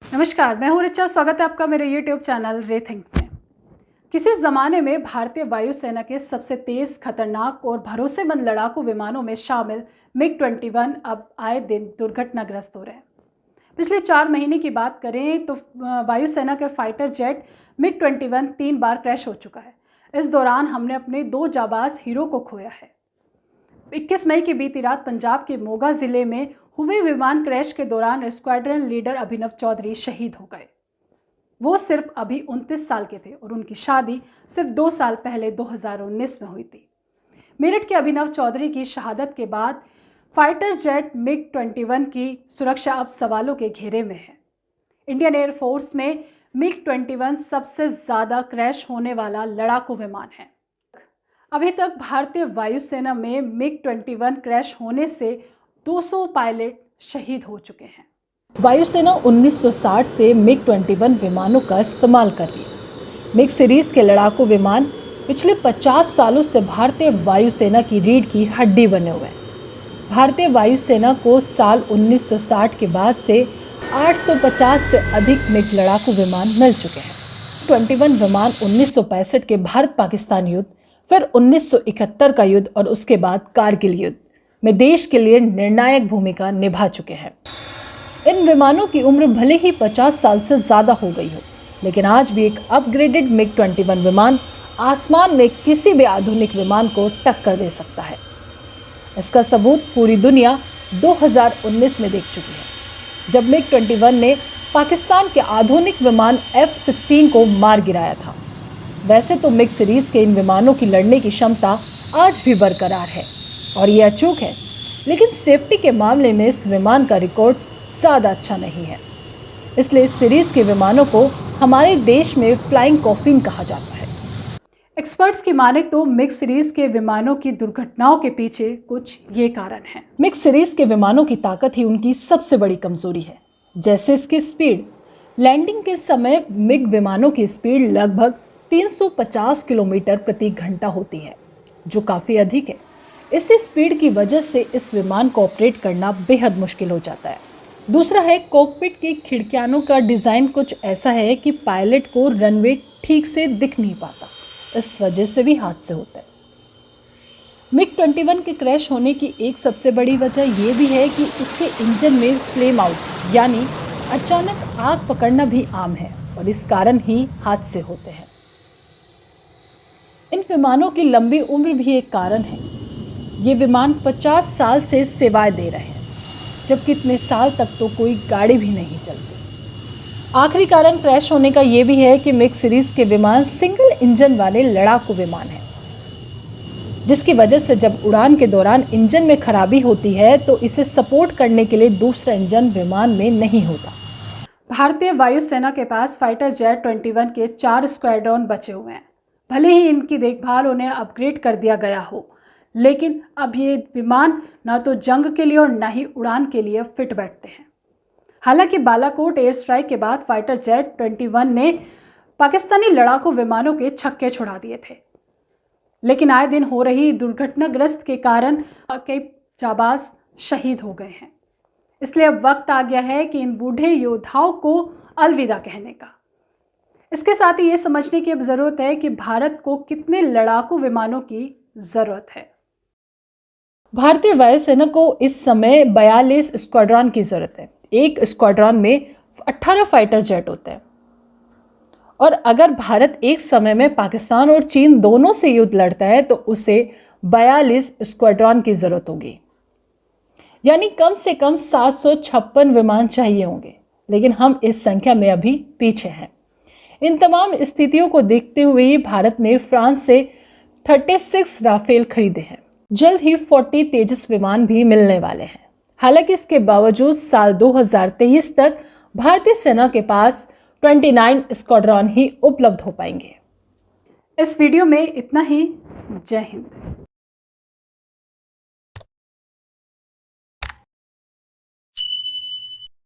नमस्कार, मैं हूँ रिचा। स्वागत है आपका मेरे YouTube चैनल रेथिंग में। किसी ज़माने में भारतीय वायुसेना के सबसे तेज़, खतरनाक और भरोसेमंद लड़ाकू विमानों में शामिल मिग-21 अब आए दिन दुर्घटनाग्रस्त हो रहे हैं। पिछले 4 महीने की बात करें तो वायुसेना के फाइटर जेट मिग-21 3 बार क्रैश हो चुका है। इस दौरान हमने अपने 2 जाबाज हीरो को खोया है। 21 मई की बीती रात पंजाब के मोगा जिले में हुए विमान क्रैश के दौरान स्क्वाड्रन लीडर अभिनव चौधरी शहीद हो गए। वो सिर्फ अभी 29 साल के थे और उनकी शादी सिर्फ 2 साल पहले 2019 में हुई थी। मेरठ के अभिनव चौधरी की शहादत के बाद फाइटर जेट मिग-21 की सुरक्षा अब सवालों के घेरे में है। इंडियन एयरफोर्स में मिग-21 सबसे ज़्यादा क्रैश होने वाला लड़ाकू विमान है। अभी तक भारतीय वायुसेना में मिग-21 क्रैश होने से 200 पायलट शहीद हो चुके हैं। वायुसेना 1960 से मिग-21 विमानों का इस्तेमाल कर रही है। मिग सीरीज के लड़ाकू विमान पिछले 50 सालों से भारतीय वायुसेना की रीढ़ की हड्डी बने हुए हैं। भारतीय वायुसेना को साल 1960 के बाद से 850 से अधिक मिग लड़ाकू विमान मिल चुके हैं। 21 विमान 1965 के भारत पाकिस्तान युद्ध, फिर 1971 का युद्ध और उसके बाद कारगिल युद्ध में देश के लिए निर्णायक भूमिका निभा चुके हैं। इन विमानों की उम्र भले ही 50 साल से ज़्यादा हो गई हो, लेकिन आज भी एक अपग्रेडेड मिग-21 विमान आसमान में किसी भी आधुनिक विमान को टक्कर दे सकता है। इसका सबूत पूरी दुनिया 2019 में देख चुकी है, जब मिग-21 ने पाकिस्तान के आधुनिक विमान F-16 को मार गिराया था। वैसे तो मिग सीरीज के इन विमानों की लड़ने की क्षमता आज भी बरकरार है और ये अचूक है, लेकिन सेफ्टी के मामले में इस विमान का रिकॉर्ड ज़्यादा अच्छा नहीं है। इसलिए इस सीरीज के विमानों को हमारे देश में फ्लाइंग कॉफिन कहा जाता है। एक्सपर्ट्स की माने तो मिग सीरीज के विमानों की दुर्घटनाओं के पीछे कुछ ये कारण हैं। मिग सीरीज के विमानों की ताकत ही उनकी सबसे बड़ी कमजोरी है, जैसे इसकी स्पीड। लैंडिंग के समय मिग विमानों की स्पीड लगभग 350 किलोमीटर प्रति घंटा होती है, जो काफ़ी अधिक है। इसी स्पीड की वजह से इस विमान को ऑपरेट करना बेहद मुश्किल हो जाता है। दूसरा है कॉकपिट की खिड़कियां का डिज़ाइन कुछ ऐसा है कि पायलट को रनवे ठीक से दिख नहीं पाता। इस वजह से भी हादसे होते हैं। मिग-21 के क्रैश होने की एक सबसे बड़ी वजह यह भी है कि इसके इंजन में फ्लेम आउट यानी अचानक आग पकड़ना भी आम है और इस कारण ही हादसे होते हैं। इन विमानों की लंबी उम्र भी एक कारण है। ये विमान 50 साल से सेवाएं दे रहे हैं, जबकि इतने साल तक तो कोई गाड़ी भी नहीं चलती। आखिरी कारण क्रैश होने का ये भी है कि मिग सीरीज के विमान सिंगल इंजन वाले लड़ाकू विमान हैं, जिसकी वजह से जब उड़ान के दौरान इंजन में खराबी होती है तो इसे सपोर्ट करने के लिए दूसरा इंजन विमान में नहीं होता। भारतीय वायुसेना के पास फाइटर जेट 21 के 4 स्क्वाड्रन बचे हुए हैं। भले ही इनकी देखभाल उन्हें अपग्रेड कर दिया गया हो, लेकिन अब ये विमान ना तो जंग के लिए और ना ही उड़ान के लिए फिट बैठते हैं। हालांकि बालाकोट एयर स्ट्राइक के बाद फाइटर जेट 21 ने पाकिस्तानी लड़ाकू विमानों के छक्के छुड़ा दिए थे, लेकिन आए दिन हो रही दुर्घटनाग्रस्त के कारण कई जाबाज शहीद हो गए हैं। इसलिए अब वक्त आ गया है कि इन बूढ़े योद्धाओं को अलविदा कहने का। इसके साथ ही ये समझने की अब ज़रूरत है कि भारत को कितने लड़ाकू विमानों की ज़रूरत है। भारतीय वायुसेना को इस समय 42 स्क्वाड्रन की ज़रूरत है। एक स्क्वाड्रन में 18 फाइटर जेट होते हैं और अगर भारत एक समय में पाकिस्तान और चीन दोनों से युद्ध लड़ता है तो उसे 42 स्क्वाड्रन की ज़रूरत होगी, यानी कम से कम 756 विमान चाहिए होंगे, लेकिन हम इस संख्या में अभी पीछे हैं। इन तमाम स्थितियों को देखते हुए भारत ने फ्रांस से 36 राफेल खरीदे हैं। जल्द ही 40 तेजस विमान भी मिलने वाले हैं। हालांकि इसके बावजूद साल 2023 तक भारतीय सेना के पास 29 स्क्वाड्रन ही उपलब्ध हो पाएंगे। इस वीडियो में इतना ही। जय हिंद।